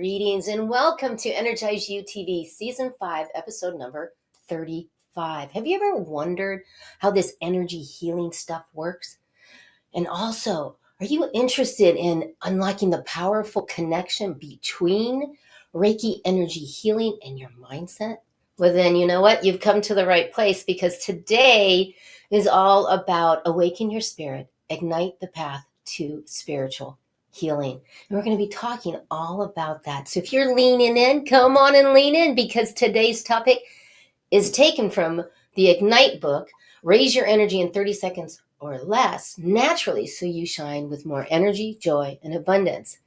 Greetings and welcome to Energized You TV Season 5, Episode number 35. Have you ever wondered how this energy healing stuff works? And also, are you interested in unlocking the powerful connection between Reiki energy healing and your mindset? Well, then you know what? You've come to the right place, because today is all about Awaken Your Spirit, Ignite the Path to Spiritual Healing. And we're going to be talking all about that. So if you're leaning in, come on and lean in, because today's topic is taken from the Ignite book, Raise Your Energy in 30 Seconds or Less, Naturally, so you shine with more energy, joy, and abundance.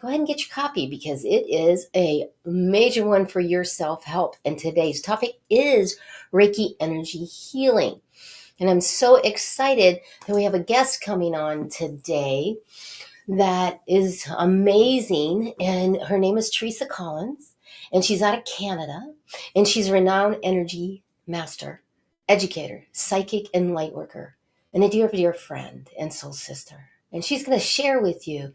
Go ahead and get your copy, because it is a major one for your self-help. And today's topic is Reiki energy healing. And I'm so excited that we have a guest coming on today that is amazing. And her name is Teresa Collins, and she's out of Canada, and she's a renowned energy master, educator, psychic, and lightworker, and a dear friend and soul sister. And she's going to share with you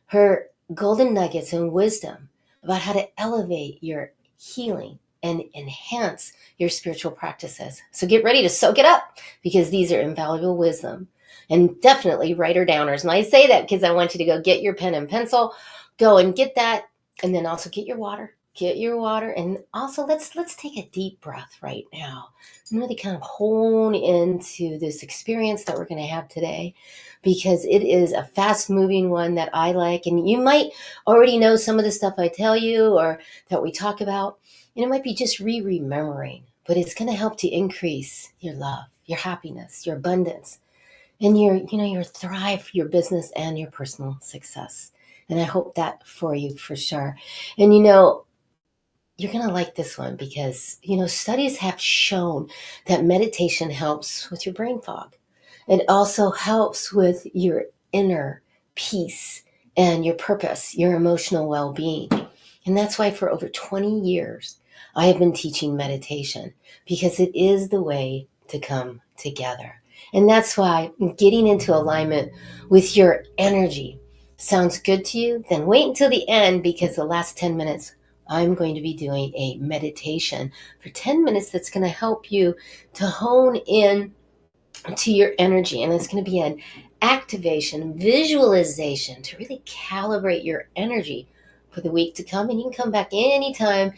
her golden nuggets and wisdom about how to elevate your healing and enhance your spiritual practices. So get ready to soak it up, because these are invaluable wisdom. And definitely write her downers. And I say that because I want you to go get your pen and pencil, go and get that, and then also get your water. Get your water, and also let's take a deep breath right now and really kind of hone into this experience that we're going to have today, because it is a fast-moving one that I like. And you might already know some of the stuff I tell you or that we talk about, and it might be just remembering, but it's going to help to increase your love, your happiness, your abundance, and your thrive, your business, and your personal success. And I hope that for you, for sure. And you're going to like this one, because, studies have shown that meditation helps with your brain fog. It also helps with your inner peace and your purpose, your emotional well-being. And that's why for over 20 years, I have been teaching meditation, because it is the way to come together. And that's why getting into alignment with your energy sounds good to you. Then wait until the end, because the last 10 minutes, I'm going to be doing a meditation for 10 minutes that's going to help you to hone in to your energy. And it's going to be an activation, visualization to really calibrate your energy for the week to come. And you can come back anytime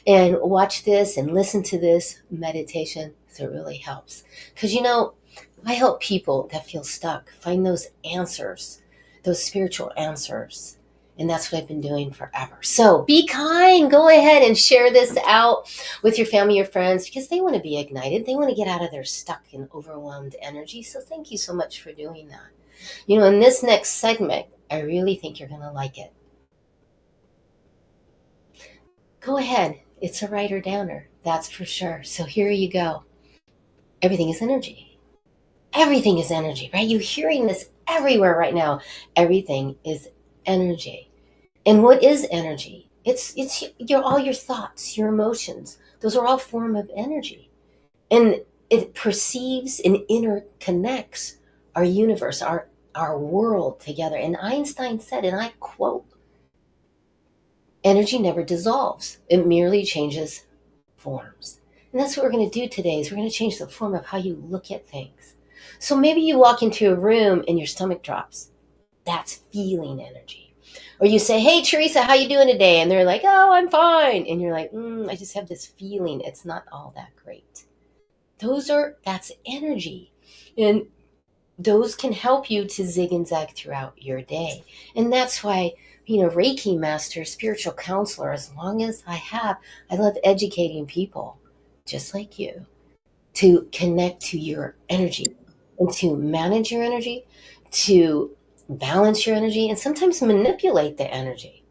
and watch this and listen to this meditation. So it really helps. Because, I help people that feel stuck find those answers, those spiritual answers. And that's what I've been doing forever. So be kind. Go ahead and share this out with your family, your friends, because they want to be ignited. They want to get out of their stuck and overwhelmed energy. So thank you so much for doing that. In this next segment, I really think you're going to like it. Go ahead. It's a writer downer. That's for sure. So here you go. Everything is energy. Everything is energy, right? You're hearing this everywhere right now. Everything is energy. And what is energy? It's all your thoughts, your emotions. Those are all form of energy. And it perceives and interconnects our universe, our world together. And Einstein said, and I quote, energy never dissolves. It merely changes forms. And that's what we're going to do today, is we're going to change the form of how you look at things. So maybe you walk into a room and your stomach drops. That's feeling energy. Or you say, hey, Teresa, how you doing today? And they're like, oh, I'm fine. And you're like, I just have this feeling. It's not all that great. That's energy. And those can help you to zig and zag throughout your day. And that's why, Reiki master, spiritual counselor, as long as I love educating people just like you to connect to your energy and to manage your energy, to balance your energy, and sometimes manipulate the energy.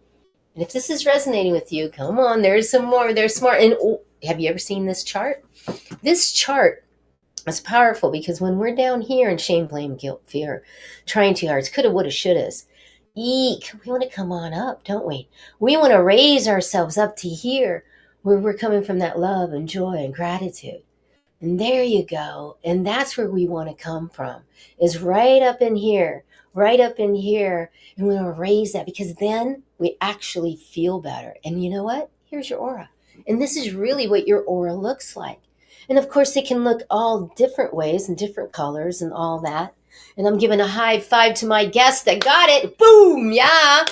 And if this is resonating with you, come on, there's some more. There's more. And have you ever seen this chart? This chart is powerful, because when we're down here in shame, blame, guilt, fear, trying too hard, coulda, woulda, shouldas, eek, we want to come on up, don't we? We want to raise ourselves up to here, where we're coming from that love and joy and gratitude. And there you go. And that's where we want to come from, is right up in here, right up in here. And we're going to raise that because then we actually feel better. And you know what? Here's your aura. And this is really what your aura looks like. And of course, it can look all different ways and different colors and all that. And I'm giving a high five to my guest that got it. Boom. Yeah.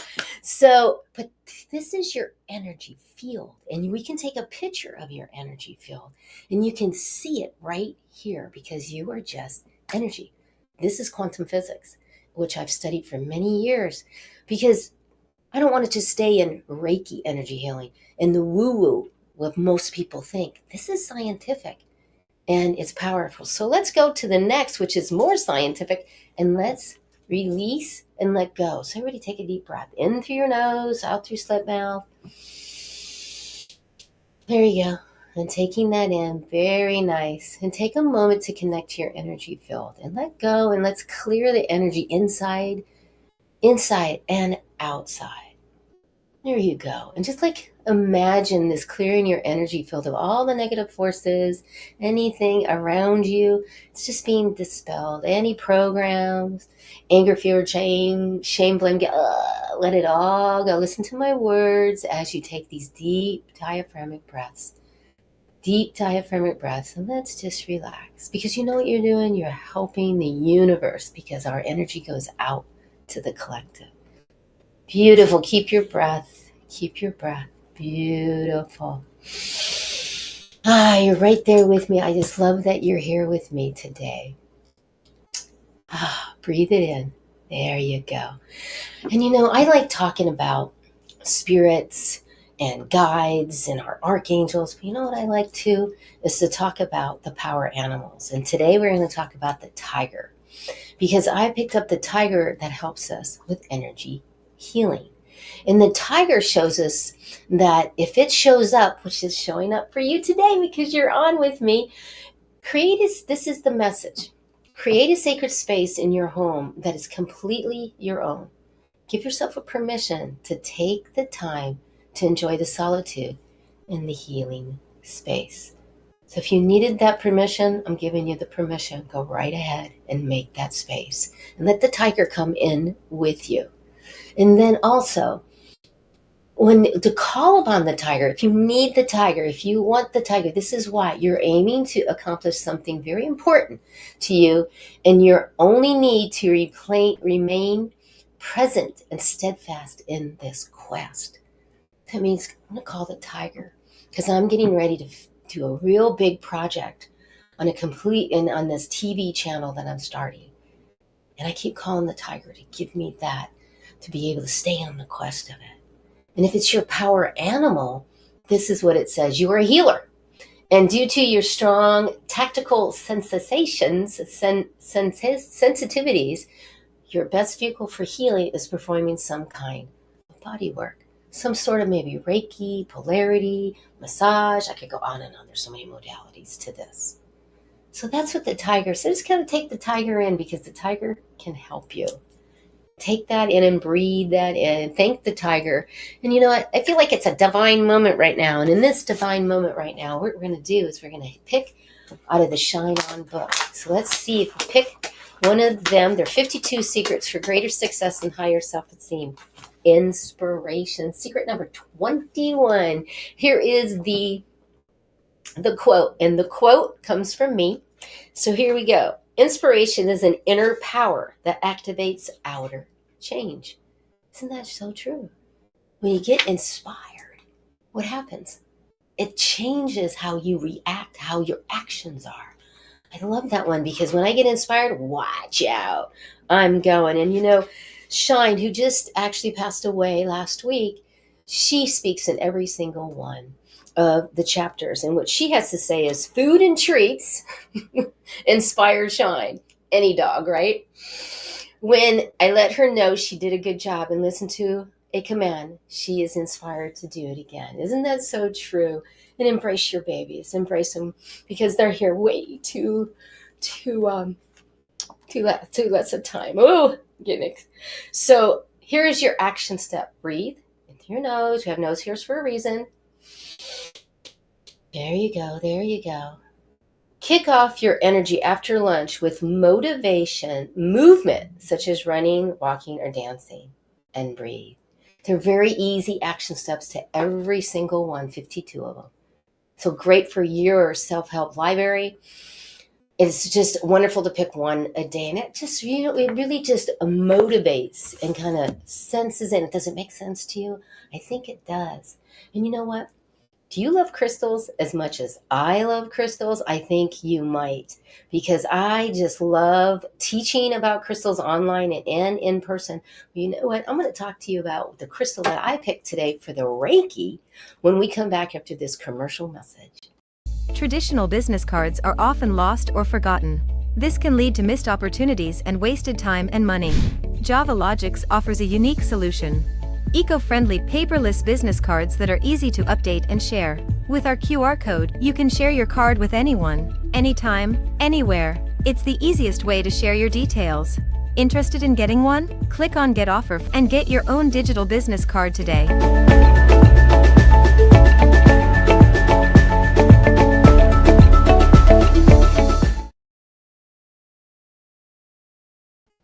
So, but this is your energy field. And we can take a picture of your energy field and you can see it right here because you are just energy. This is quantum physics, which I've studied for many years because I don't want it to stay in Reiki energy healing and the woo-woo, what most people think. This is scientific and it's powerful. So let's go to the next, which is more scientific, and let's release and let go. So everybody take a deep breath. In through your nose, out through slit mouth. There you go. And taking that in, very nice. And take a moment to connect to your energy field and let go, and let's clear the energy inside and outside. There you go. And just like imagine this clearing your energy field of all the negative forces, anything around you. It's just being dispelled. Any programs, anger, fear, shame, blame, let it all go. Listen to my words as you take these deep diaphragmatic breaths. Deep diaphragmatic breaths, and let's just relax. Because you know what you're doing? You're helping the universe because our energy goes out to the collective. Beautiful. Keep your breath. Keep your breath. Beautiful. You're right there with me. I just love that you're here with me today. Breathe it in. There you go. And you know, I like talking about spirits and guides and our archangels. But you know what I like too? Is to talk about the power animals. And today we're going to talk about the tiger. Because I picked up the tiger that helps us with energy healing. And the tiger shows us that if it shows up, which is showing up for you today because you're on with me, this is the message. Create a sacred space in your home that is completely your own. Give yourself a permission to take the time to enjoy the solitude in the healing space. So if you needed that permission, I'm giving you the permission. Go right ahead and make that space and let the tiger come in with you. And then also, to call upon the tiger, if you need the tiger, if you want the tiger, this is why you're aiming to accomplish something very important to you, and your only need to remain present and steadfast in this quest. That means I'm going to call the tiger because I'm getting ready to do a real big project on this TV channel that I'm starting. And I keep calling the tiger to give me that, to be able to stay on the quest of it. And if it's your power animal, this is what it says. You are a healer. And due to your strong tactical sensitivities, your best vehicle for healing is performing some kind of body work. Some sort of maybe Reiki, polarity, massage. I could go on and on. There's so many modalities to this. So that's what the tiger says. Just kind of take the tiger in because the tiger can help you. Take that in and breathe that in. Thank the tiger. And you know what? I feel like it's a divine moment right now. And in this divine moment right now, what we're going to do is we're going to pick out of the Shine On book. So let's see if we pick one of them. There are 52 secrets for greater success and higher self-esteem. Inspiration. Secret number 21. Here is the quote. And the quote comes from me. So here we go. Inspiration is an inner power that activates outer change. Isn't that so true? When you get inspired, what happens? It changes how you react, how your actions are. I love that one because when I get inspired, watch out. I'm going. And you know, Shine, who just actually passed away last week, she speaks in every single one of the chapters. And what she has to say is food and treats inspire Shine. Any dog, right? When I let her know she did a good job and listened to a command, she is inspired to do it again. Isn't that so true? And embrace your babies. Embrace them because they're here way too less of time. Oh, getting it. So here is your action step. Breathe into your nose. You have nose hairs for a reason. There you go. There you go. Kick off your energy after lunch with motivation, movement, such as running, walking, or dancing, and breathe. They're very easy action steps to every single one, 52 of them. So great for your self-help library. It's just wonderful to pick one a day. And it just, it really just motivates and kind of senses in. Does it make sense to you? I think it does. And you know what? Do you love crystals as much as I love crystals? I think you might, because I just love teaching about crystals online and in person. You know what? I'm going to talk to you about the crystal that I picked today for the Reiki when we come back after this commercial message. Traditional business cards are often lost or forgotten. This can lead to missed opportunities and wasted time and money. 𝗘𝗲𝗏𝗶𝘶 offers a unique solution. Eco-friendly paperless business cards that are easy to update and share. With our QR code, you can share your card with anyone, anytime, anywhere. It's the easiest way to share your details. Interested in getting one? Click on Get Offer and get your own digital business card today.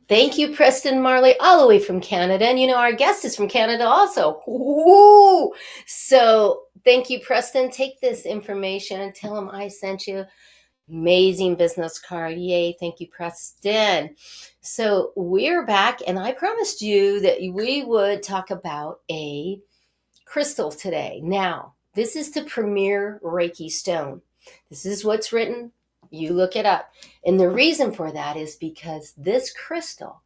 Thank you, Preston Marley, all the way from Canada. And our guest is from Canada also. Ooh. So thank you, Preston. Take this information and tell him I sent you. Amazing business card. Yay. Thank you, Preston. So we're back, and I promised you that we would talk about a crystal today. Now, this is the premier Reiki stone. This is what's written. You look it up. And the reason for that is because this crystal,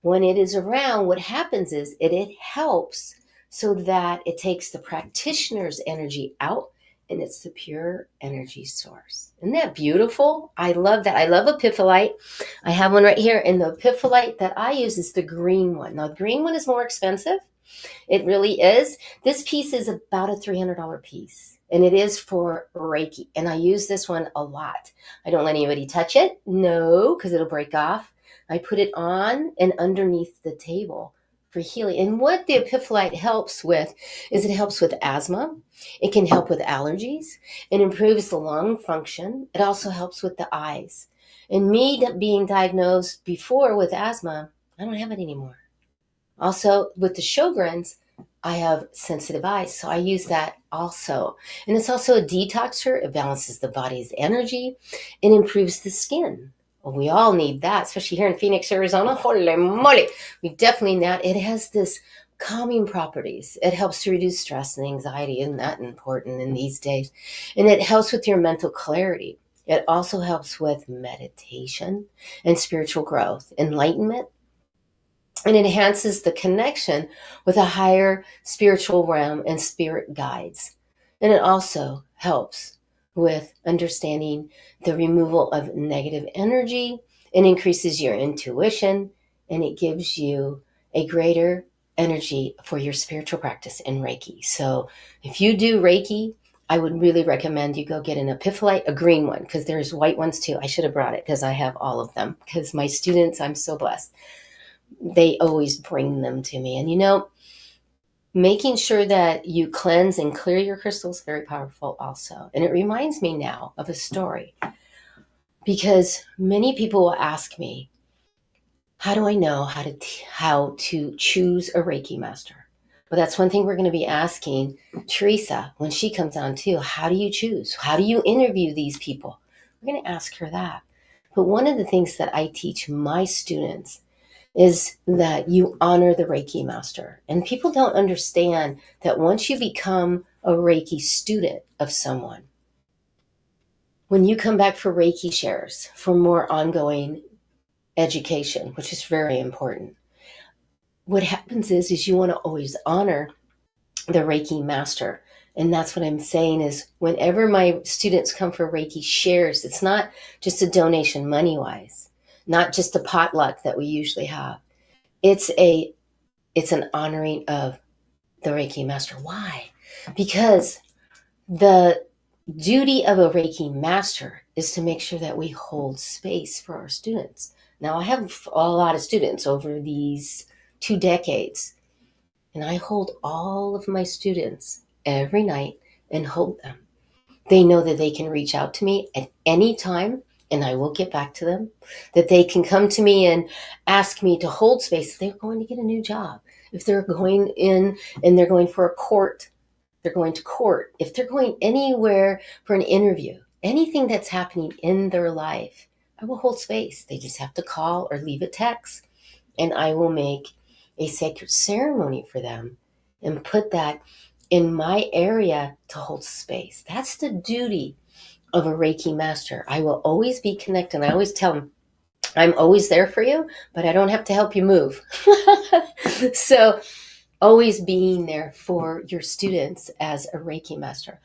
when it is around, what happens is it helps so that it takes the practitioner's energy out, and it's the pure energy source. Isn't that beautiful? I love that. I love 𝗘𝗏𝗏𝗶𝘶𝗏. I have one right here, and the 𝗘𝗏𝗏𝗏𝗏 that I use is the green one. Now, the green one is more expensive. It really is. This piece is about a $300 piece. And it is for Reiki. And I use this one a lot. I don't let anybody touch it. No, because it'll break off. I put it on and underneath the table for healing. And what the 𝗘𝗏𝗏𝗏𝗏𝗏 helps with is it helps with asthma. It can help with allergies. It improves the lung function. It also helps with the eyes. And me being diagnosed before with asthma, I don't have it anymore. Also, with the Sjogren's, I have sensitive eyes, so I use that also. And it's also a detoxer. It balances the body's energy and improves the skin. Well, we all need that, especially here in Phoenix, Arizona. Holy moly. We definitely need that. It has this calming properties. It helps to reduce stress and anxiety. Isn't that important in these days? And it helps with your mental clarity. It also helps with meditation and spiritual growth, enlightenment, and enhances the connection with a higher spiritual realm and spirit guides. And it also helps with understanding the removal of negative energy and increases your intuition, and it gives you a greater energy for your spiritual practice in Reiki. So if you do Reiki, I would really recommend you go get an 𝗘𝗏𝗏𝗏𝗏𝗏, a green one, because there's white ones too. I should have brought it because I have all of them, because my students, I'm so blessed. They always bring them to me. And making sure that you cleanse and clear your crystals is very powerful also. And it reminds me now of a story, because many people will ask me, how do I know how to choose a Reiki master? Well, that's one thing we're going to be asking Teresa when she comes on too. How do you choose? How do you interview these people? We're going to ask her that. But one of the things that I teach my students is that you honor the Reiki master. And people don't understand that once you become a Reiki student of someone, when you come back for Reiki shares, for more ongoing education, which is very important, what happens is you want to always honor the Reiki master. And that's what I'm saying is whenever my students come for Reiki shares, it's not just a donation money-wise, not just a potluck that we usually have. It's an honoring of the Reiki master. Why? Because the duty of a Reiki master is to make sure that we hold space for our students. Now, I have a lot of students over these 2 decades, and I hold all of my students every night and hold them. They know that they can reach out to me at any time and I will get back to them. That they can come to me and ask me to hold space if they're going to get a new job. If they're going in and they're going for a court, they're going to court. If they're going anywhere for an interview, anything that's happening in their life, I will hold space. They just have to call or leave a text, and I will make a sacred ceremony for them and put that in my area to hold space. That's the duty of a Reiki master. I will always be connected. I always tell them, I'm always there for you, but I don't have to help you move. So always being there for your students as a Reiki master.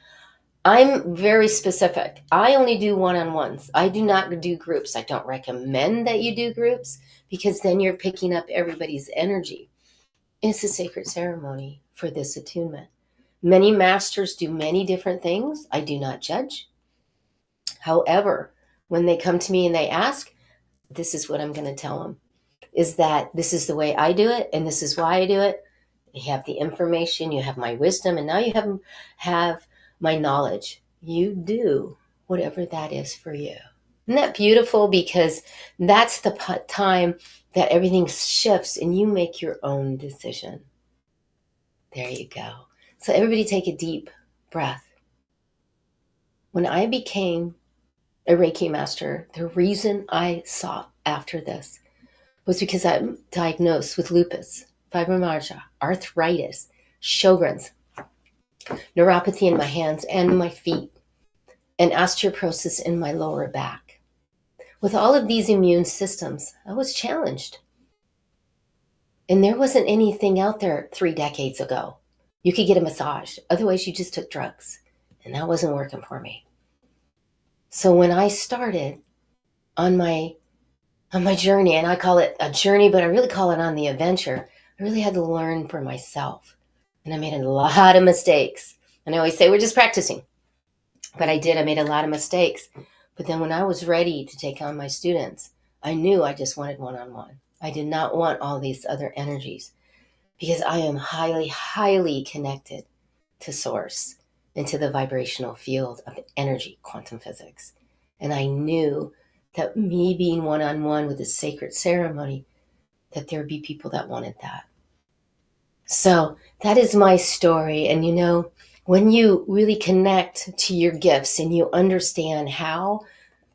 I'm very specific. I only do one-on-ones. I do not do groups. I don't recommend that you do groups because then you're picking up everybody's energy. It's a sacred ceremony for this attunement. Many masters do many different things. I do not judge. However, when they come to me and they ask, this is what I'm going to tell them, is that this is the way I do it and this is why I do it. You have the information, you have my wisdom, and now you have my knowledge. You do whatever that is for you. Isn't that beautiful? Because that's the time that everything shifts and you make your own decision. There you go. So everybody take a deep breath. When I became a Reiki master, the reason I sought after this was because I'm diagnosed with lupus, fibromyalgia, arthritis, Sjogren's, neuropathy in my hands and my feet, and osteoporosis in my lower back. With all of these immune systems, I was challenged. And there wasn't anything out there 3 decades ago. You could get a massage. Otherwise, you just took drugs. And that wasn't working for me. So when I started on my journey, and I call it a journey, but I really call it on the adventure, I really had to learn for myself. And I made a lot of mistakes. And I always say, we're just practicing. But I made a lot of mistakes. But then when I was ready to take on my students, I knew I just wanted one-on-one. I did not want all these other energies because I am highly, highly connected to source and to the vibrational field of energy, quantum physics. And I knew that me being one-on-one with a sacred ceremony, that there would be people that wanted that. So that is my story. And you know, when you really connect to your gifts and you understand how,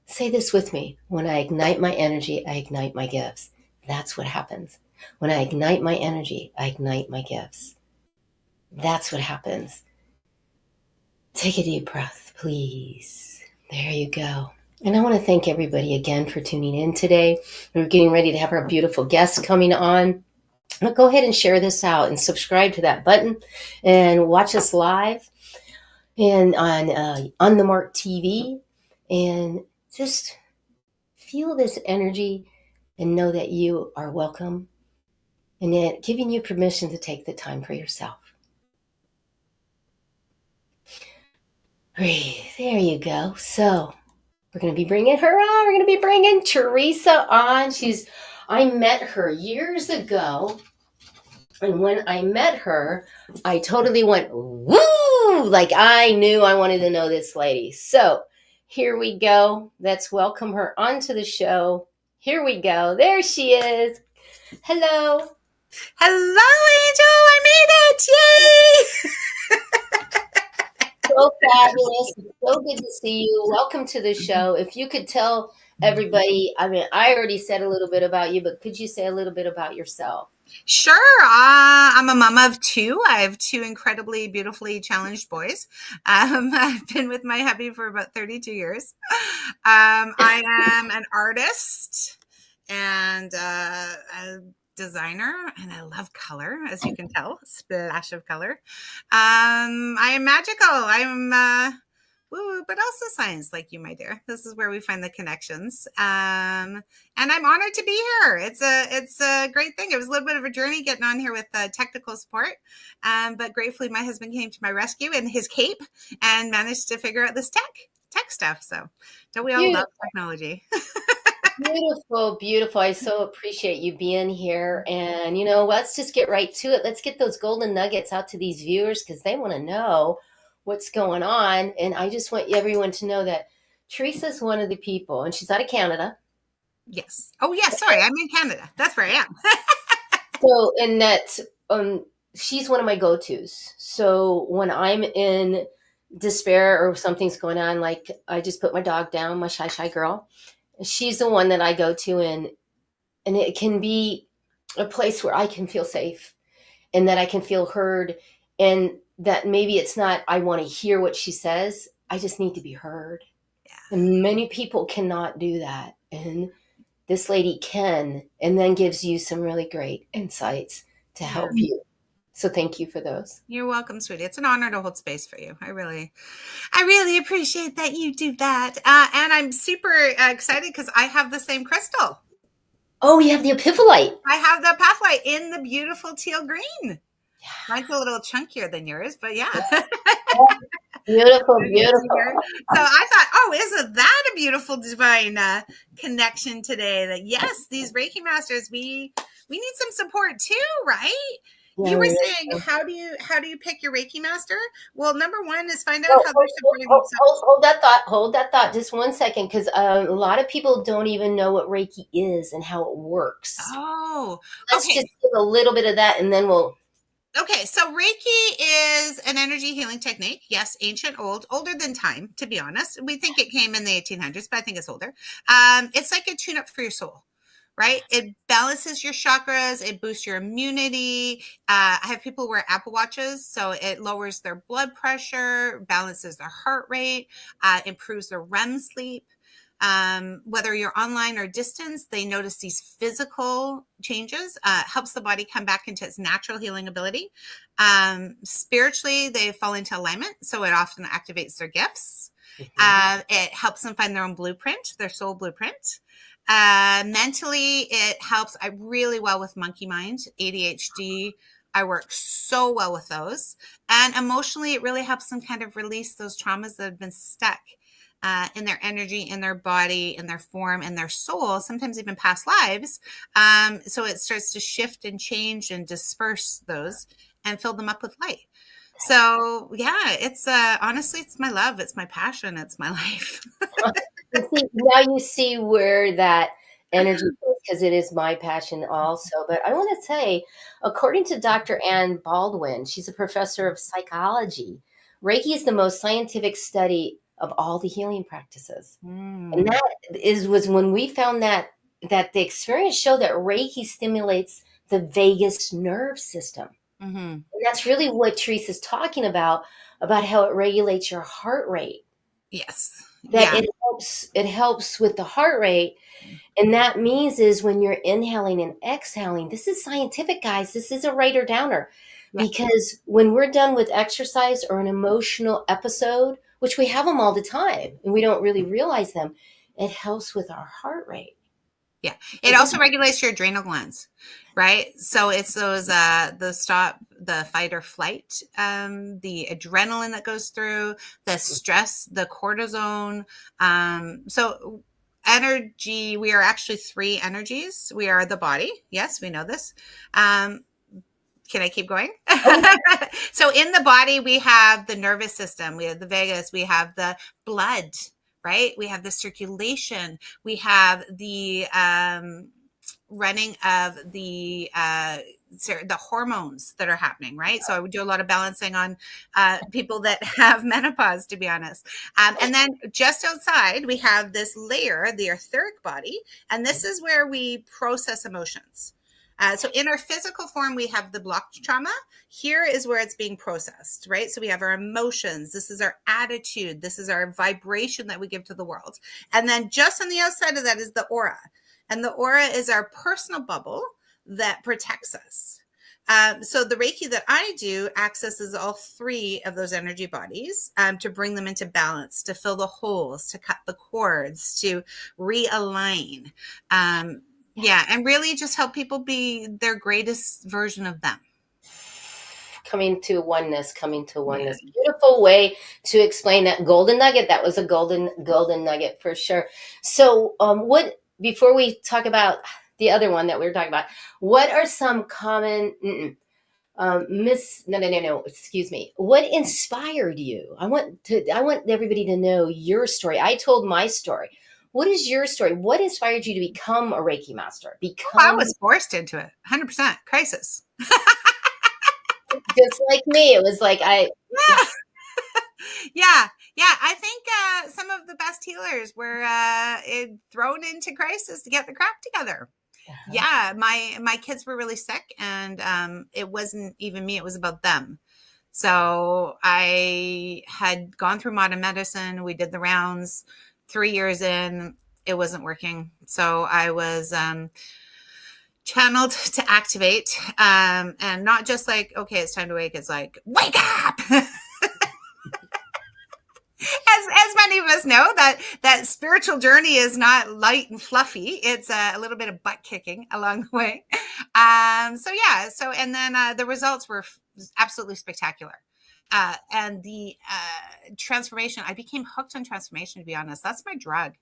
say this with me, when I ignite my energy, I ignite my gifts. That's what happens. When I ignite my energy, I ignite my gifts. That's what happens. Take a deep breath, please. There you go. And I want to thank everybody again for tuning in today. We're getting ready to have our beautiful guest coming on. But go ahead and share this out and subscribe to that button and watch us live and on the Mark TV, and just feel this energy and know that you are welcome, and yet giving you permission to take the time for yourself. Breathe. There you go. So we're going to be bringing her on. We're going to be bringing Teresa on. I met her years ago. And when I met her, I totally went, woo! Like I knew I wanted to know this lady. So here we go. Let's welcome her onto the show. Here we go. There she is. Hello. Hello, Angel. I made it. Yay! So fabulous. It's so good to see you. Welcome to the show. If you could tell everybody, I mean, I already said a little bit about you, but could you say a little bit about yourself? Sure. I'm a mama of 2. I have 2 incredibly, beautifully challenged boys. I've been with my hubby for about 32 years. I am an artist and a designer, and I love color, as you can tell, a splash of color. I am magical. I'm woo, but also science, like you, my dear. This is where we find the connections. And I'm honored to be here. It's a great thing. It was a little bit of a journey getting on here with technical support. But gratefully, my husband came to my rescue in his cape and managed to figure out this tech stuff. So don't we all love technology? Beautiful, beautiful. I so appreciate you being here. And, you know, let's just get right to it. Let's get those golden nuggets out to these viewers because they want to know what's going on. And I just want everyone to know that Teresa's one of the people, and she's out of Canada. Yes. Oh, yeah. Sorry, I'm in Canada. That's where I am. So, and that she's one of my go-tos. So when I'm in despair or something's going on, like I just put my dog down, my shy girl. She's the one that I go to, and it can be a place where I can feel safe and that I can feel heard, and that maybe it's not I want to hear what she says. I just need to be heard. Yeah. And many people cannot do that. And this lady can, and then gives you some really great insights to help you. So thank you for those. You're welcome, sweetie. It's an honor to hold space for you. I really appreciate that you do that. And I'm super excited because I have the same crystal. Oh, you have the 𝗘𝗲𝗏𝗶𝘶𝗏𝗏. I have the pathlight in the beautiful teal green. Yeah. Mine's a little chunkier than yours, but yeah. Beautiful. So I thought, oh, isn't that a beautiful divine connection today? That yes, these Reiki masters, we need some support too, right? Yeah, you were saying, how do you pick your Reiki master? Well, number one is find out how they're supporting themselves. Hold that thought just 1 second, because a lot of people don't even know what Reiki is and how it works. Oh, let's just give a little bit of that, and then we'll. Okay, so Reiki is an energy healing technique. Yes, ancient, older than time, to be honest. We think it came in the 1800s, but I think it's older. It's like a tune-up for your soul, right? It balances your chakras. It boosts your immunity. I have people wear Apple Watches, so it lowers their blood pressure, balances their heart rate, improves their REM sleep. Whether you're online or distance, they notice these physical changes, helps the body come back into its natural healing ability. Spiritually, they fall into alignment, so it often activates their gifts. It helps them find their own blueprint, their soul blueprint. Mentally, it helps really well with monkey mind, ADHD. I work so well with those. And emotionally, it really helps them kind of release those traumas that have been stuck in their energy, in their body, in their form, in their soul, sometimes even past lives. So it starts to shift and change and disperse those and fill them up with light. So yeah, it's honestly, it's my love. It's my passion. It's my life. Now you see where that energy is, because it is my passion also. But I want to say, according to Dr. Ann Baldwin, she's a professor of psychology, Reiki is the most scientific study of all the healing practices. And that was when we found that the experience showed that Reiki stimulates the vagus nerve system. And that's really what Teresa's talking about how it regulates your heart rate. Yes. That it helps with the heart rate. And that means is when you're inhaling and exhaling, this is scientific, guys. This is a writer downer. Because when we're done with exercise or an emotional episode, which we have them all the time and we don't really realize them, it helps with our heart rate. Yeah. It also regulates your adrenal glands, right? So it's those, the fight or flight, the adrenaline that goes through, the stress, the cortisone. So energy, we are actually 3 energies. We are the body. Yes, we know this. Can I keep going? So in the body, we have the nervous system, we have the vagus, we have the blood, right? We have the circulation, we have the running of the hormones that are happening, right? So I would do a lot of balancing on people that have menopause, to be honest. And then just outside, we have this layer, the etheric body, and this is where we process emotions. So in our physical form, we have the blocked trauma. Here is where it's being processed, right? So we have our emotions. This is our attitude. This is our vibration that we give to the world. And then just on the outside of that is the aura. And the aura is our personal bubble that protects us. So the Reiki that I do accesses all 3 of those energy bodies to bring them into balance, to fill the holes, to cut the cords, to realign. Yeah, and really just help people be their greatest version of them. Coming to oneness. Beautiful way to explain that golden nugget. That was a golden nugget for sure. So before we talk about the other one that we were talking about, what are some common No, excuse me. What inspired you? I want everybody to know your story. I told my story. What is your story? What inspired you to become a Reiki master? I Become was forced into it. 100% crisis. just like me. It was like yeah. Yeah. Yeah. I think some of the best healers were thrown into crisis to get the crap together. Uh-huh. Yeah. My kids were really sick, and it wasn't even me. It was about them. So I had gone through modern medicine. We did the rounds. 3 years in, it wasn't working. So I was channeled to activate, and not just like, okay, it's time to wake. It's like, wake up. As many of us know, that spiritual journey is not light and fluffy. It's a little bit of butt kicking along the way. And then the results were absolutely spectacular. And the transformation, I became hooked on transformation, to be honest. That's my drug.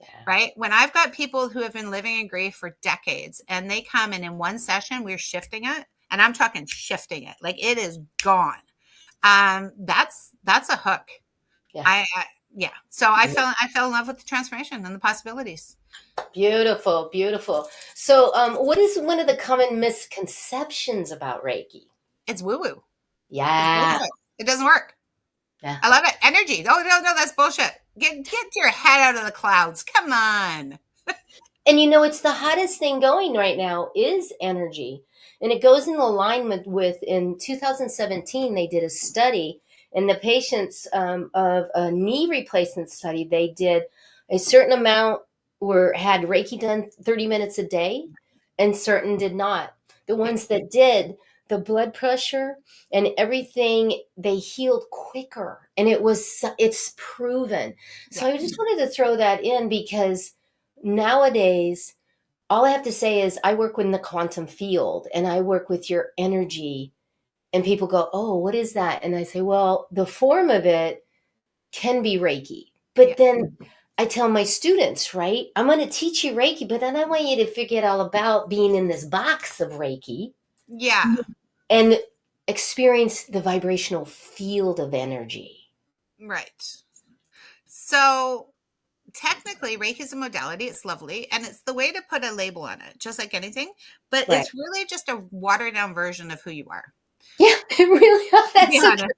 Yeah. Right? When I've got people who have been living in grief for decades, and they come in one session, we're shifting it, and I'm talking shifting it, like it is gone. That's a hook. Yeah. So I fell in love with the transformation and the possibilities. Beautiful, beautiful. So, what is one of the common misconceptions about Reiki? It's woo-woo. Yeah. It doesn't work. Yeah. I love it. Energy. Oh, no, that's bullshit. Get your head out of the clouds. Come on. And it's the hottest thing going right now is energy. And it goes in alignment with, in 2017, they did a study, and the patients of a knee replacement study, they did a certain amount had Reiki done 30 minutes a day, and certain did not. The ones that did, the blood pressure and everything, they healed quicker. And it's proven. So I just wanted to throw that in, because nowadays, all I have to say is I work in the quantum field, and I work with your energy, and people go, oh, what is that? And I say, well, the form of it can be Reiki. But then I tell my students, right, I'm going to teach you Reiki, but then I want you to forget all about being in this box of Reiki. Yeah. And experience the vibrational field of energy. Right. So technically, Reiki is a modality. It's lovely. And it's the way to put a label on it, just like anything. But Right. It's really just a watered down version of who you are. Yeah, it really is. That's so true.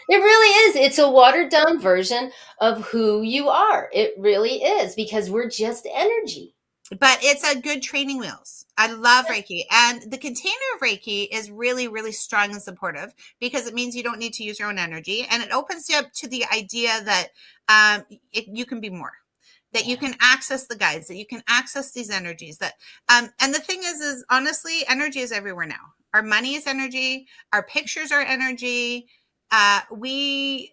It really is. It's a watered down version of who you are. It really is, because we're just energy. But it's a good training wheels. I love Reiki. And the container of Reiki is really, really strong and supportive, because it means you don't need to use your own energy. And it opens you up to the idea that you can be more, that you can access the guides, that you can access these energies. And the thing is honestly, energy is everywhere now. Our money is energy. Our pictures are energy. Energy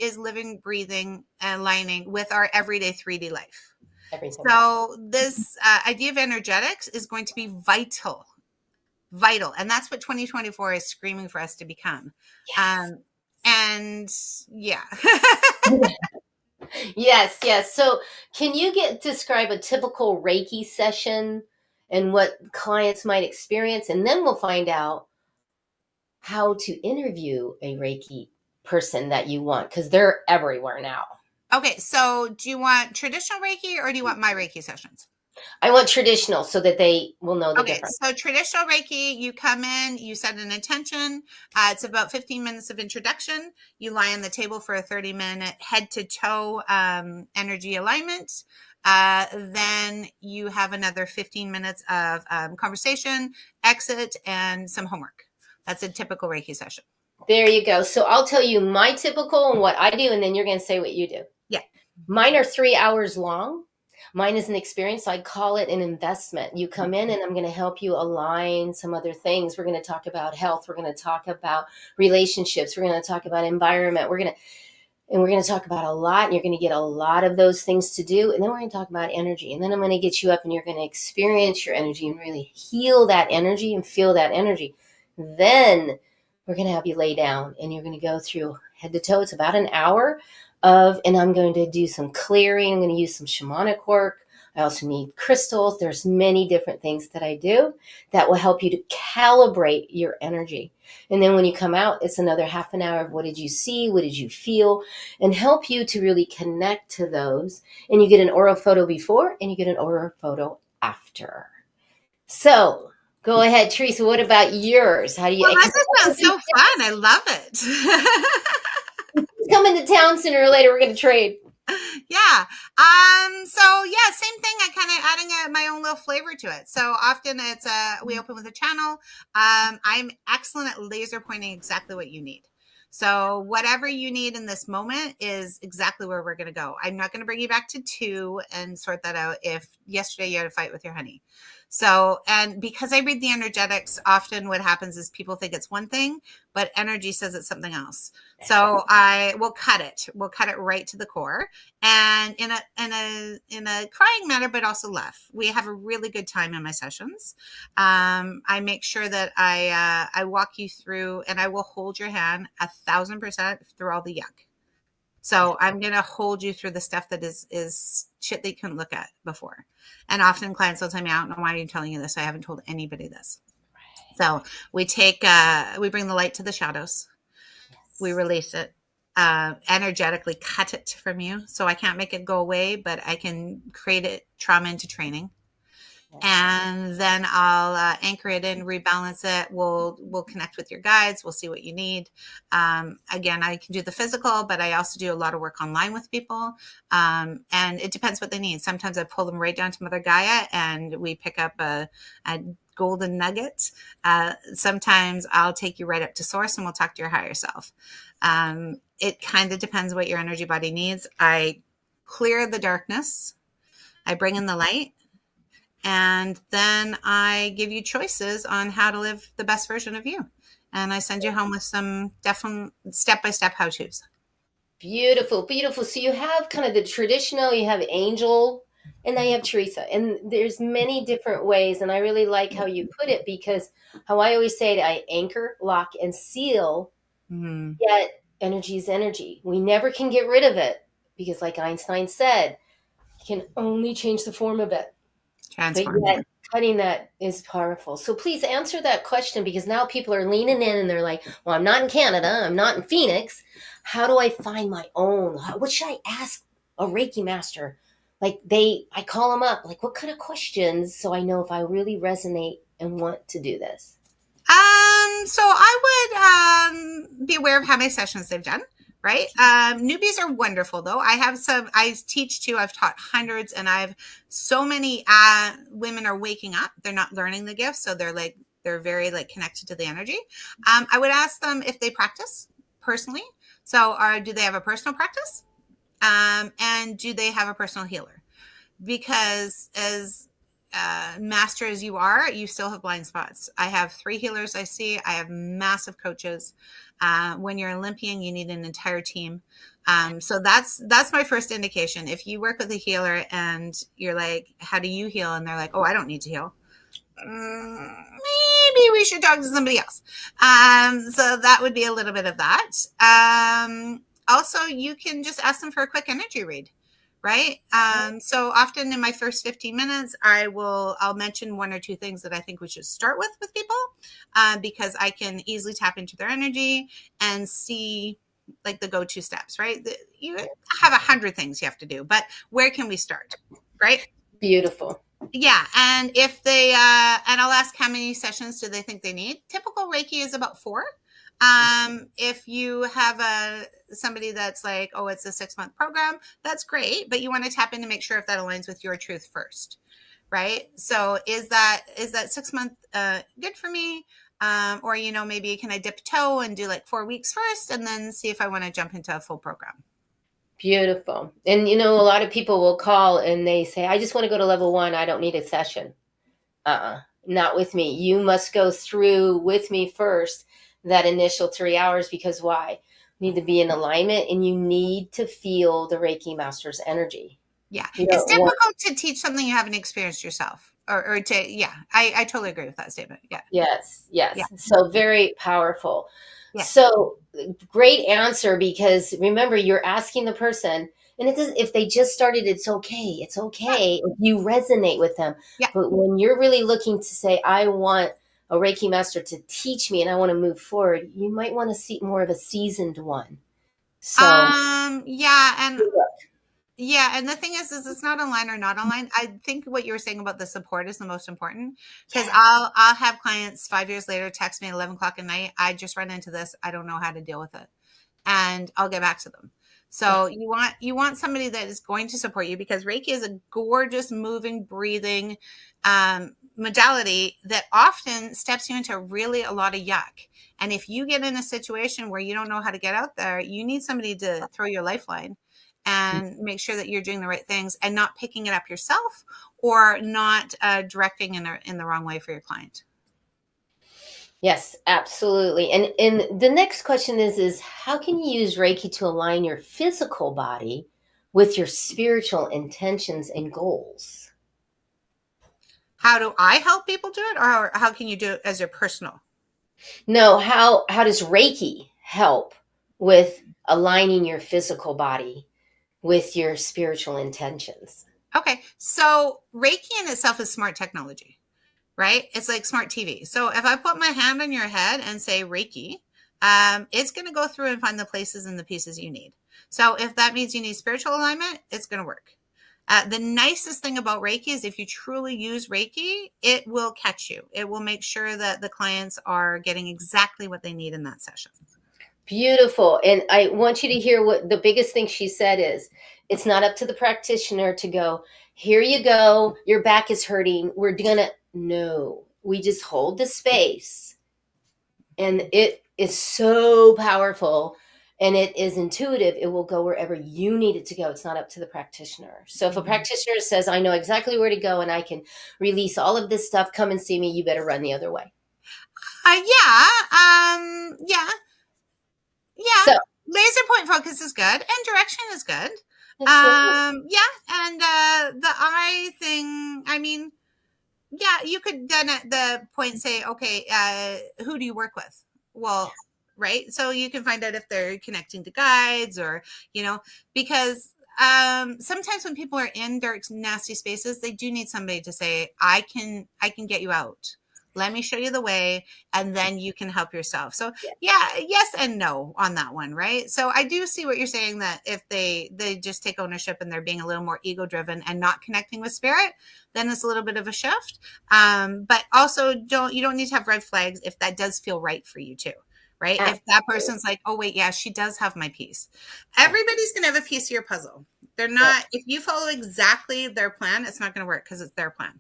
is living, breathing, and aligning with our everyday 3D life. Everything. So this idea of energetics is going to be vital. And that's what 2024 is screaming for us to become. Yes. Yes. So can you describe a typical Reiki session and what clients might experience? And then we'll find out how to interview a Reiki person that you want, because they're everywhere now. Okay, so do you want traditional Reiki or do you want my Reiki sessions? I want traditional, so that they will know the difference. So traditional Reiki, you come in, you set an intention. It's about 15 minutes of introduction. You lie on the table for a 30-minute head to toe energy alignment. Then you have another 15 minutes of conversation, exit, and some homework. That's a typical Reiki session. There you go. So I'll tell you my typical and what I do, and then you're going to say what you do. Yeah. Mine are 3 hours long. Mine is an experience. I call it an investment. You come in, and I'm going to help you align some other things. We're going to talk about health. We're going to talk about relationships. We're going to talk about environment. We're going to talk about a lot, and you're going to get a lot of those things to do. And then we're going to talk about energy. And then I'm going to get you up, and you're going to experience your energy and really heal that energy and feel that energy. Then we're going to have you lay down, and you're going to go through head to toe. It's about an hour and I'm going to do some clearing. I'm going to use some shamanic work. I also need crystals. There's many different things that I do that will help you to calibrate your energy. And then when you come out, it's another half an hour of what did you see? What did you feel? And help you to really connect to those. And you get an aura photo before and you get an aura photo after. So go ahead, Teresa. What about yours? How do you? Well, that just sounds so fun. I love it. Come into town sooner or later. We're going to trade. Yeah. So yeah, same thing. I kind of adding my own little flavor to it. So often it's we open with a channel. I'm excellent at laser pointing exactly what you need. So whatever you need in this moment is exactly where we're going to go. I'm not going to bring you back to 2 and sort that out if yesterday you had a fight with your honey. So, and because I read the energetics, often what happens is people think it's one thing, but energy says it's something else. So I will cut it. We'll cut it right to the core, and in a crying manner, but also love. We have a really good time in my sessions. I make sure that I walk you through, and I will hold your hand 1,000% through all the yuck. So I'm going to hold you through the stuff that is shit that you couldn't look at before. And often clients will tell me, I don't know why you're telling you this. I haven't told anybody this. So we we bring the light to the shadows. We release it, energetically cut it from you. So I can't make it go away, but I can create it trauma into training. And then I'll anchor it in, rebalance it. We'll connect with your guides. We'll see what you need. Again, I can do the physical, but I also do a lot of work online with people. And it depends what they need. Sometimes I pull them right down to Mother Gaia and we pick up a golden nugget. Sometimes I'll take you right up to source and we'll talk to your higher self. It kind of depends what your energy body needs. I clear the darkness. I bring in the light. And then I give you choices on how to live the best version of you. And I send you home with some definite step-by-step how-tos. Beautiful, beautiful. So you have kind of the traditional, you have Angel, and now you have Teresa. And there's many different ways. And I really like how you put it, because how I always say it, I anchor, lock, and seal. Mm-hmm. Yet energy is energy. We never can get rid of it, because like Einstein said, you can only change the form of it. But yet, cutting that is powerful. So please answer that question, because now people are leaning in and they're like, well, I'm not in Canada. I'm not in Phoenix. How do I find my own? What should I ask a Reiki master? Like I call them up. Like, what kind of questions so I know if I really resonate and want to do this? So I would be aware of how many sessions they've done. Right. Newbies are wonderful, though. I teach too. I've taught hundreds, and so many women are waking up. They're not learning the gifts. So they're very connected to the energy. I would ask them if they practice personally. So do they have a personal practice? And do they have a personal healer? Because as master as you are, you still have blind spots. I have 3 healers I see. I have massive coaches. When you're Olympian, you need an entire team. So that's my first indication. If you work with a healer and you're like, how do you heal? And they're like, oh, I don't need to heal. Maybe we should talk to somebody else. So that would be a little bit of that. Also, you can just ask them for a quick energy read. Right. So often in my first 15 minutes, I'll mention 1 or 2 things that I think we should start with people, because I can easily tap into their energy and see the go-to steps. Right. You have 100 things you have to do, but where can we start? Right. Beautiful. Yeah. And if they and I'll ask how many sessions do they think they need. Typical Reiki is about 4. If you have somebody that's like, oh, it's a 6-month program, that's great, but you want to tap in to make sure if that aligns with your truth first, right? So is that 6-month good for me? Or, maybe can I dip a toe and do 4 weeks first and then see if I want to jump into a full program? Beautiful. And, a lot of people will call and they say, I just want to go to level 1. I don't need a session. Not with me. You must go through with me first that initial 3 hours, because why? You need to be in alignment and you need to feel the Reiki master's energy. Yeah. It's difficult to teach something you haven't experienced yourself or to, yeah, I totally agree with that statement. Yeah. Yes. Yeah. So very powerful. Yeah. So great answer, because remember, you're asking the person, And it does, if they just started, it's okay. It's okay if you resonate with them. Yeah. But when you're really looking to say, I want a Reiki master to teach me and I want to move forward, you might want to see more of a seasoned one. So and the thing is it's not online or not online. I think what you were saying about the support is the most important, because I'll have clients 5 years later text me at 11 o'clock at night. I just run into this. I don't know how to deal with it. And I'll get back to them. So you want somebody that is going to support you, because Reiki is a gorgeous, moving, breathing modality that often steps you into really a lot of yuck. And if you get in a situation where you don't know how to get out there, you need somebody to throw your lifeline and make sure that you're doing the right things and not picking it up yourself, or not directing in the wrong way for your client. Yes, absolutely. And the next question is how can you use Reiki to align your physical body with your spiritual intentions and goals? How do I help people do it, or how can you do it as your personal? No, how does Reiki help with aligning your physical body with your spiritual intentions? Okay, so Reiki in itself is smart technology, right? It's like smart TV. So if I put my hand on your head and say Reiki, it's going to go through and find the places and the pieces you need. So if that means you need spiritual alignment, it's going to work. The nicest thing about Reiki is if you truly use Reiki, it will catch you. It will make sure that the clients are getting exactly what they need in that session. Beautiful. And I want you to hear what the biggest thing she said is, it's not up to the practitioner to go, here you go, your back is hurting, we're gonna, no, we just hold the space. And it is so powerful and it is intuitive. It will go wherever you need it to go. It's not up to the practitioner. So if a practitioner says, I know exactly where to go and I can release all of this stuff, come and see me, you better run the other way. So, laser point focus is good, and direction is good. And the eye thing, I mean, you could then at the point say, okay, who do you work with? Well, right. So you can find out if they're connecting to guides, or, because sometimes when people are in dark, nasty spaces, they do need somebody to say, I can get you out. Let me show you the way, and then you can help yourself. So yes and no on that one, right? So I do see what you're saying, that if they just take ownership and they're being a little more ego driven and not connecting with spirit, then it's a little bit of a shift. But also you don't need to have red flags if that does feel right for you too, right? If that person's like, oh wait, yeah, she does have my piece. Everybody's gonna have a piece of your puzzle. They're not, if you follow exactly their plan, it's not gonna work because it's their plan.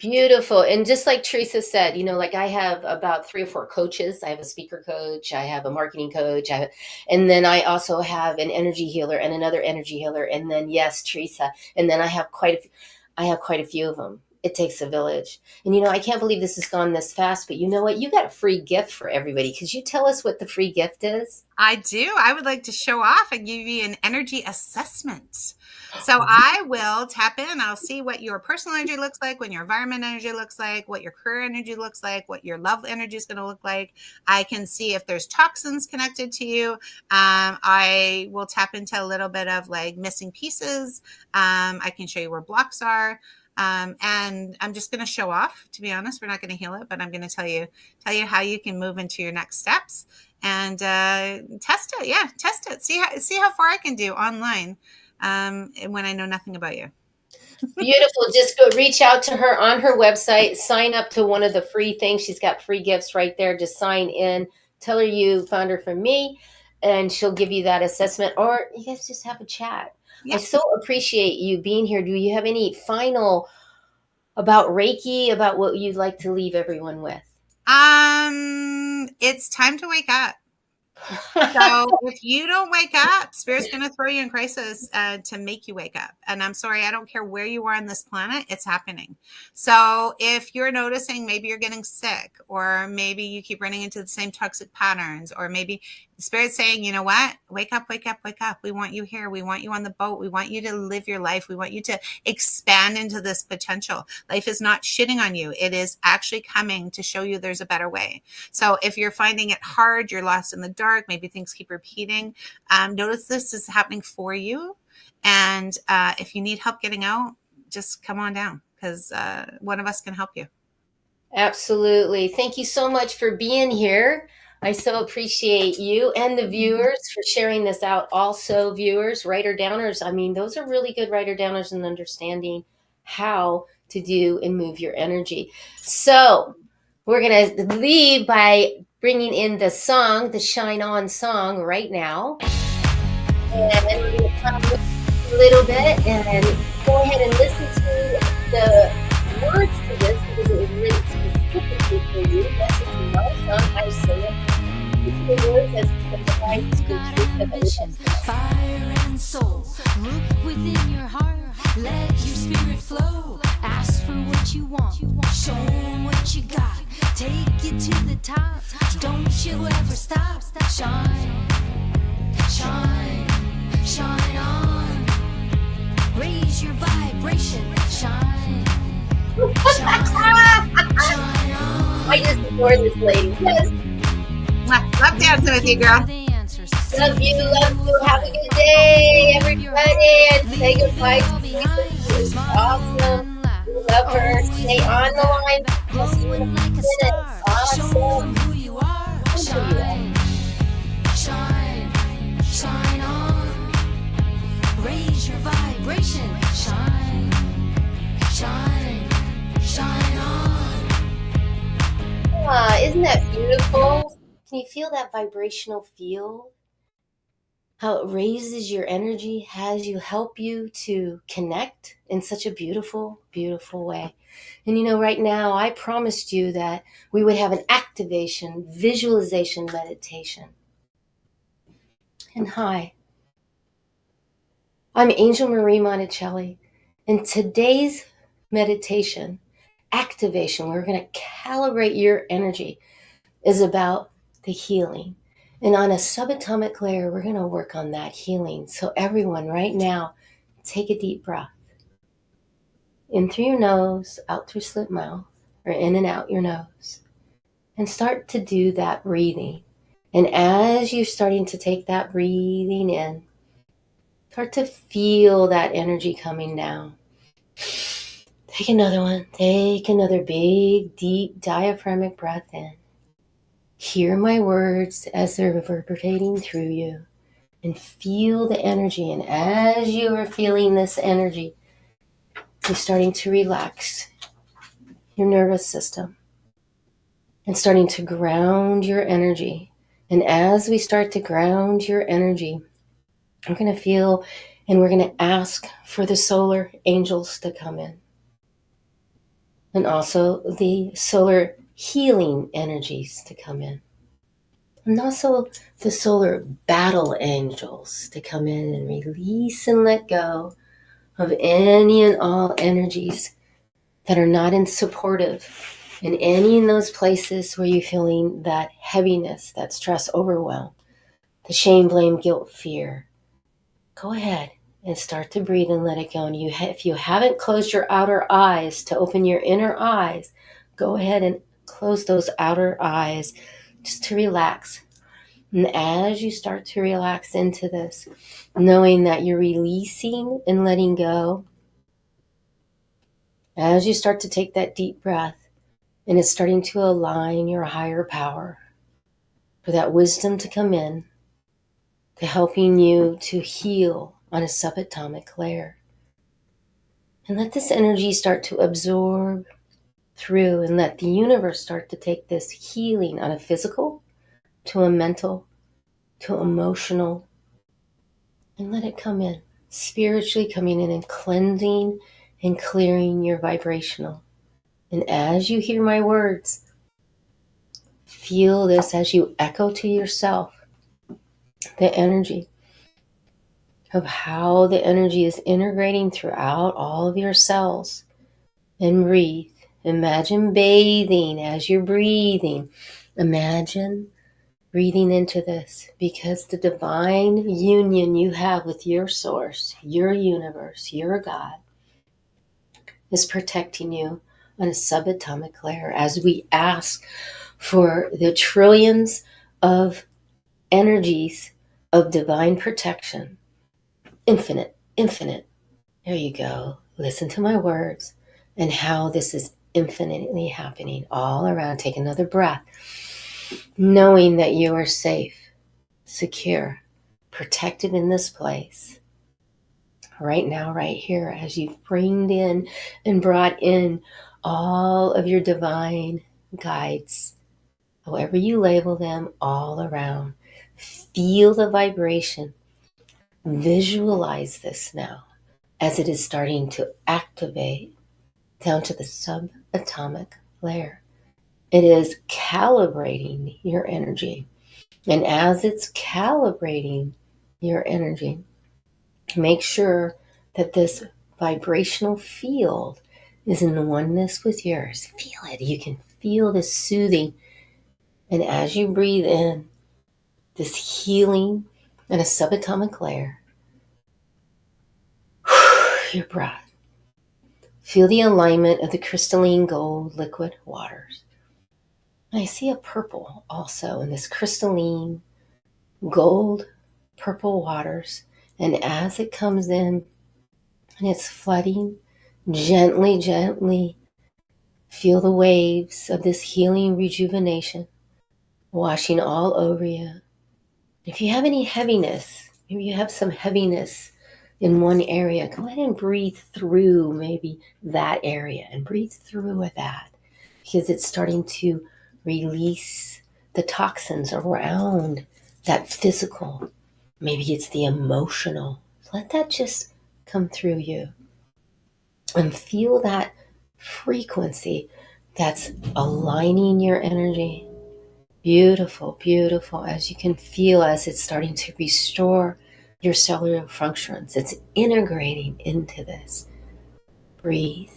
Beautiful. And just like Teresa said, like I have about 3 or 4 coaches. I have a speaker coach, I have a marketing coach, and then I also have an energy healer and another energy healer. And then, yes, Teresa. And then I have quite a few of them. It takes a village. And, I can't believe this has gone this fast, but you know what? You got a free gift for everybody. Could you tell us what the free gift is? I do. I would like to show off and give you an energy assessment. So I will tap in. I'll see what your personal energy looks like, what your environment energy looks like, what your career energy looks like, what your love energy is going to look like. I can see if there's toxins connected to you. I will tap into a little bit of like missing pieces. I can show you where blocks are. And I'm just going to show off, to be honest. We're not going to heal it, but I'm going to tell you how you can move into your next steps and test it. Yeah, test it. See how far I can do online when I know nothing about you. Beautiful. Just go reach out to her on her website, sign up to one of the free things. She's got free gifts right there. Just sign in, tell her you found her from me, and she'll give you that assessment, or you guys just have a chat. Yeah. I so appreciate you being here. Do you have any final about Reiki, about what you'd like to leave everyone with? It's time to wake up. So if you don't wake up, Spirit's going to throw you in crisis to make you wake up. And I'm sorry, I don't care where you are on this planet, it's happening. So if you're noticing maybe you're getting sick, or maybe you keep running into the same toxic patterns, or maybe Spirit's saying, you know what, wake up, wake up, wake up. We want you here. We want you on the boat. We want you to live your life. We want you to expand into this potential. Life is not shitting on you. It is actually coming to show you there's a better way. So if you're finding it hard, you're lost in the dark, maybe things keep repeating, notice this is happening for you. And if you need help getting out, just come on down, because one of us can help you. Absolutely. Thank you so much for being here. I so appreciate you and the viewers for sharing this out. Also, viewers, writer-downers, I mean, those are really good writer-downers in understanding how to do and move your energy. So we're going to leave by bringing in the song, the Shine On song right now. And we're going to talk a little bit and go ahead and listen to the words to this, because it was written specifically for you. That's just my song. I sing it. It's the words as the divine speech. Fire and soul, look within your heart, let your spirit flow, ask for what you want, show them what you got, take you to the top, don't you ever stop, shine, shine, shine on, raise your vibration, shine, shine, shine on. I just adore this lady. Yes. Love dancing with you, girl. Love you, love you. Have a good day, everybody. And say goodbye to Teresa. It was awesome. We love her. Stay on the line. We'll see you in a minute. Awesome. Shine, shine, shine on. Raise your vibration. Shine, shine, shine on. Isn't that beautiful? Can you feel that vibrational field? How it raises your energy, has you help you to connect in such a beautiful, beautiful way. And you know, right now, I promised you that we would have an activation, visualization meditation. And hi, I'm Angel Marie Monticelli. In today's meditation, activation, we're going to calibrate your energy, is about the healing. And on a subatomic layer, we're going to work on that healing. So everyone right now, take a deep breath. In through your nose, out through slit mouth, or in and out your nose. And start to do that breathing. And as you're starting to take that breathing in, start to feel that energy coming down. Take another one. Take another big, deep, diaphragmatic breath in. Hear my words as they're reverberating through you, and feel the energy. And as you are feeling this energy, you're starting to relax your nervous system and starting to ground your energy. And as we start to ground your energy, we're going to feel and we're going to ask for the solar angels to come in. And also the solar healing energies to come in. And also the solar battle angels to come in and release and let go of any and all energies that are not in supportive, in any in those places where you're feeling that heaviness, that stress, overwhelm, the shame, blame, guilt, fear. Go ahead and start to breathe and let it go. And if you haven't closed your outer eyes to open your inner eyes, go ahead and close those outer eyes just to relax. And as you start to relax into this, knowing that you're releasing and letting go, as you start to take that deep breath, and it's starting to align your higher power for that wisdom to come in, to helping you to heal on a subatomic layer. And let this energy start to absorb through, and let the universe start to take this healing on a physical, to a mental, to emotional, and let it come in, spiritually coming in and cleansing and clearing your vibrational. And as you hear my words, feel this as you echo to yourself the energy of how the energy is integrating throughout all of your cells. And breathe. Imagine bathing as you're breathing. Imagine breathing into this, because the divine union you have with your source, your universe, your God, is protecting you on a subatomic layer as we ask for the trillions of energies of divine protection, infinite infinite. There you go. Listen to my words and how this is infinitely happening all around. Take another breath, knowing that you are safe, secure, protected in this place. Right now, right here, as you've brought in and brought in all of your divine guides, however you label them, all around. Feel the vibration. Visualize this now as it is starting to activate down to the subatomic layer. It is calibrating your energy. And as it's calibrating your energy, make sure that this vibrational field is in oneness with yours. Feel it. You can feel this soothing. And as you breathe in, this healing and a subatomic layer, your breath. Feel the alignment of the crystalline gold liquid waters. And I see a purple also in this crystalline gold purple waters. And as it comes in and it's flooding, gently, gently feel the waves of this healing rejuvenation washing all over you. If you have any heaviness, maybe you have some heaviness in one area, go ahead and breathe through maybe that area and breathe through with that, because it's starting to release the toxins around that physical. Maybe it's the emotional. Let that just come through you and feel that frequency that's aligning your energy. Beautiful, beautiful, as you can feel as it's starting to restore your cellular functions. It's integrating into this. Breathe.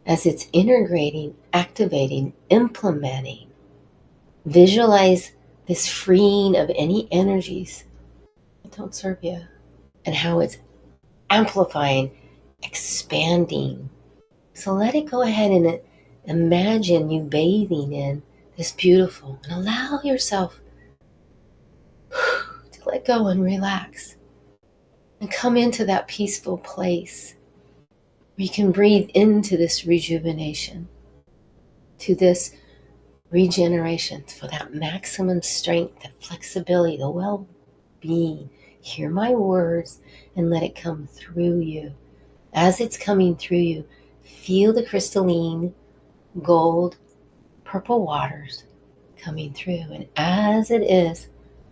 As it's integrating, activating, implementing, visualize this freeing of any energies that don't serve you and how it's amplifying, expanding. So let it go ahead and imagine you bathing in this beautiful, and allow yourself to let go and relax and come into that peaceful place where you can breathe into this rejuvenation, to this regeneration, for that maximum strength, the flexibility, the well-being. Hear my words and let it come through you. As it's coming through you, feel the crystalline gold purple waters coming through. And as it is,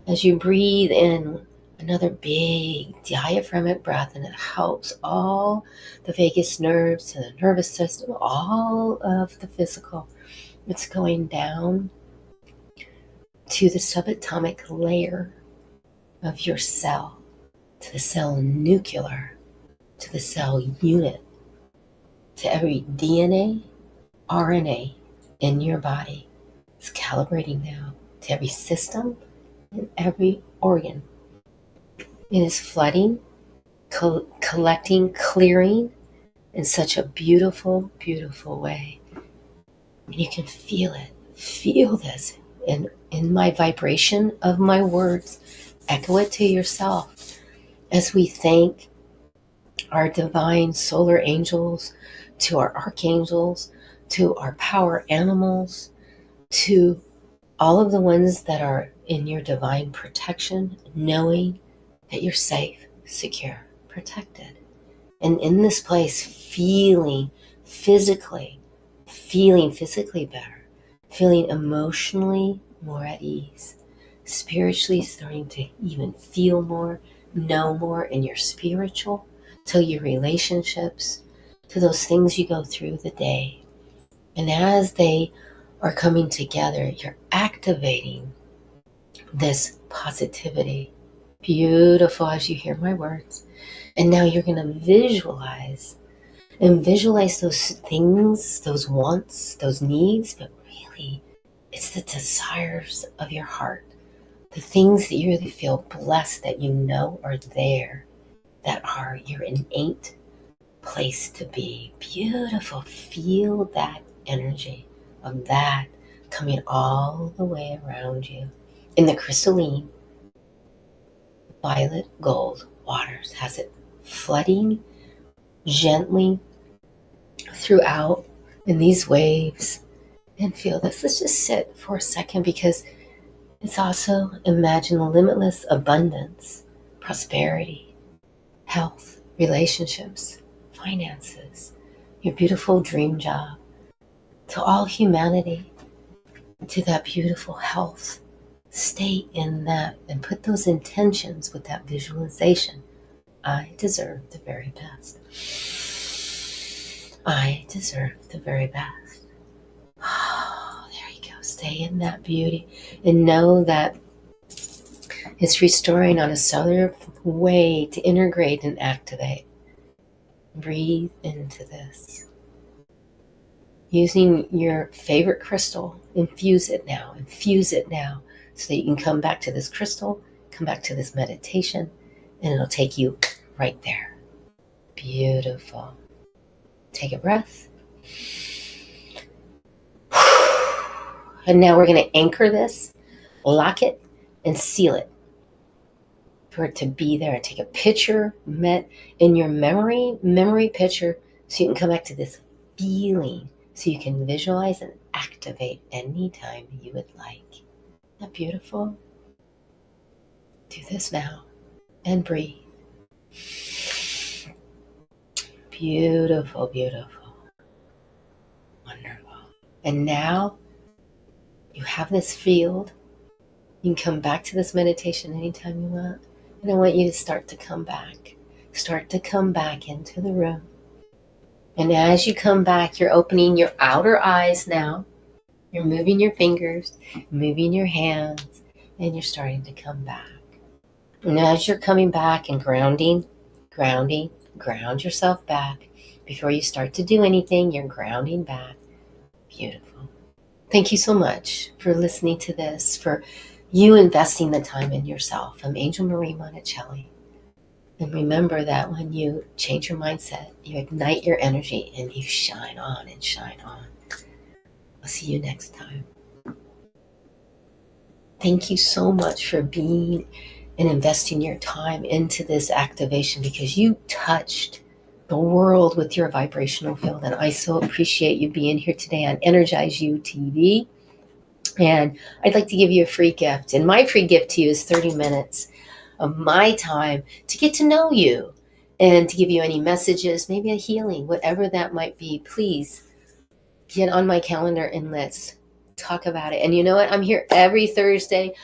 as you breathe in another big diaphragmatic breath, and it helps all the vagus nerves to the nervous system, all of the physical. It's going down to the subatomic layer of your cell, to the cell nuclear, to the cell unit, to every DNA, RNA in your body. It's calibrating now to every system and every organ. It is flooding, collecting, clearing in such a beautiful, beautiful way. And you can feel it. Feel this in my vibration of my words. Echo it to yourself as we thank our divine solar angels, to our archangels, to our power animals, to all of the ones that are in your divine protection, knowing that you're safe, secure, protected. And in this place, feeling physically better, feeling emotionally more at ease, spiritually starting to even feel more, know more in your spiritual, to your relationships, to those things you go through the day. And as they are coming together, you're activating this positivity. Beautiful, as you hear my words. And now you're going to visualize those things, those wants, those needs, but really it's the desires of your heart, the things that you really feel blessed that you know are there, that are your innate place to be. Beautiful. Feel that energy of that coming all the way around you in the crystalline violet gold waters. Has it flooding gently throughout in these waves. And feel this. Let's just sit for a second, because it's also imagine a limitless abundance, prosperity, health, relationships, finances, your beautiful dream job, to all humanity, to that beautiful health. Stay in that and put those intentions with that visualization. I deserve the very best. I deserve the very best. Oh, there you go. Stay in that beauty and know that it's restoring on a cellular way to integrate and activate. Breathe into this. Using your favorite crystal, infuse it now, so that you can come back to this crystal, come back to this meditation, and it'll take you right there. Beautiful. Take a breath. And now we're going to anchor this, lock it, and seal it for it to be there. Take a picture in your memory picture, so you can come back to this feeling, so you can visualize and activate anytime you would like. Isn't that beautiful? Do this now and breathe. Beautiful, beautiful. Wonderful. And now you have this field. You can come back to this meditation anytime you want. And I want you to start to come back. Start to come back into the room. And as you come back, you're opening your outer eyes now. You're moving your fingers, moving your hands, and you're starting to come back. And as you're coming back and ground yourself back. Before you start to do anything, you're grounding back. Beautiful. Thank you so much for listening to this, for you investing the time in yourself. I'm Angel Marie Monticelli. And remember that when you change your mindset, you ignite your energy and you shine on and shine on. I'll see you next time. Thank you so much for being and investing your time into this activation, because you touched the world with your vibrational field. And I so appreciate you being here today on Energize You TV. And I'd like to give you a free gift. And my free gift to you is 30 minutes of my time to get to know you and to give you any messages, maybe a healing, whatever that might be. Please get on my calendar and let's talk about it. And you know what? I'm here every Thursday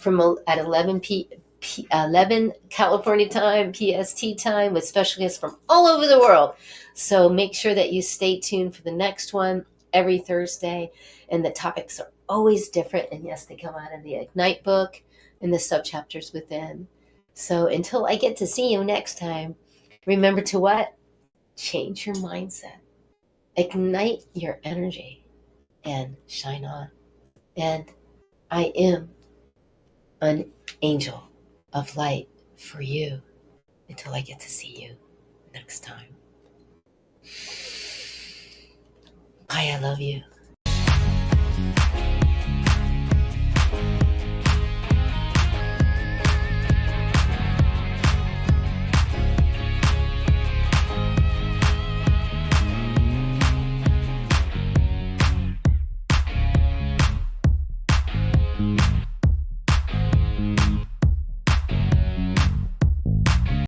at 11 California time, PST time, with special guests from all over the world. So make sure that you stay tuned for the next one every Thursday. And the topics are always different. And yes, they come out of the Ignite book and the subchapters within. So until I get to see you next time, remember to what? Change your mindset. Ignite your energy and shine on. And I am an angel of light for you until I get to see you next time. Bye, I love you.